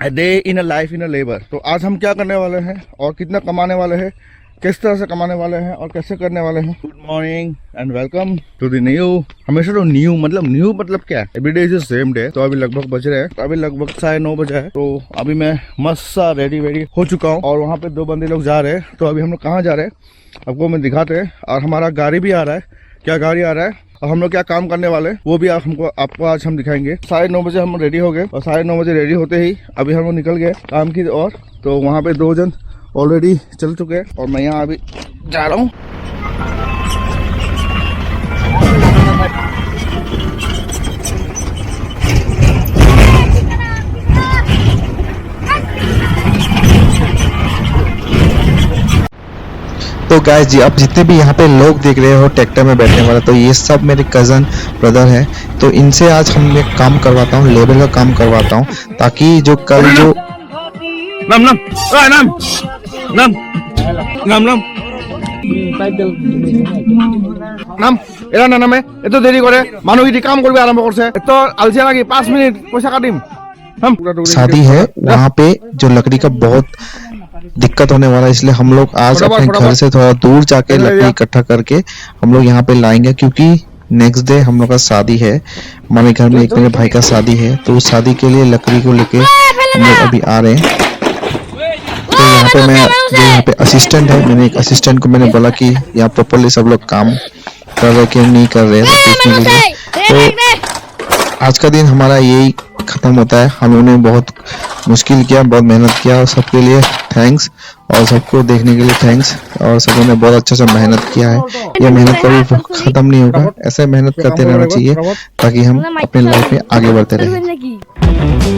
A day in a life in a labor। तो आज हम क्या करने वाले हैं और कितना कमाने वाले हैं, किस तरह से कमाने वाले हैं और कैसे करने वाले हैं। Good morning and welcome to the new. हमेशा तो न्यू मतलब क्या है, every day is the same day. तो अभी लगभग बज रहे हैं, तो अभी लगभग 9:30 बजे है। तो अभी मैं मस्त सा रेडी हो चुका हूँ और वहाँ पे 2 बंदे लोग जा रहे हैं। तो अभी हम लोग कहाँ जा रहे हैं आपको मैं दिखाते हैं। और हमारा गाड़ी भी आ रहा है, क्या गाड़ी आ रहा है और हम लोग क्या काम करने वाले हैं वो भी आपको आज हम दिखाएंगे। 9:30 बजे हम रेडी हो गए और 9:30 बजे रेडी होते ही अभी हम लोग निकल गए काम की ओर। तो वहाँ पे 2 जन ऑलरेडी चल चुके हैं और मैं यहाँ अभी जा रहा हूँ। तो गाइस जी, अब जितने भी यहाँ पे लोग देख रहे हो ट्रैक्टर में बैठने वाला, तो ये सब मेरे कज़न ब्रदर हैं। तो इनसे आज हम एक काम करवाता हूँ, लेबर का काम करवाता हूँ, ताकि जो कल जो এরা না নামে এত দেরি করে মানুষ যদি কাম করবে আরম্ভ করছে এত আলসিয়া নাকি 5 মিনিট পয়সা কাটিম। शादी है वहाँ पे जो लकड़ी का बहुत दिक्कत होने वाला है, इसलिए हम लोग आज अपने घर से थोड़ा दूर जाके लकड़ी इकट्ठा करके हम लोग यहाँ पे लाएंगे, क्योंकि नेक्स्ट डे हम लोग का शादी है। हमारे घर में एक मेरे भाई का शादी है, तो उस शादी के लिए लकड़ी को लेके हम लोग अभी आ रहे हैं। तो यहाँ पे मैं जो यहाँ पे असिस्टेंट है, मैंने एक असिस्टेंट को मैंने बोला कि यहाँ प्रॉपरली सब लोग काम कर रहे कि नहीं कर रहे देखने के लिए। तो आज का दिन हमारा यही खत्म होता है। हम लोगों ने बहुत मुश्किल किया, बहुत मेहनत किया और सबके लिए थैंक्स, और सबको देखने के लिए थैंक्स। और सब ने बहुत अच्छा सा मेहनत किया है। यह मेहनत कभी खत्म नहीं होगा, ऐसे मेहनत करते रहना चाहिए ताकि हम अपने लाइफ में आगे बढ़ते रहें।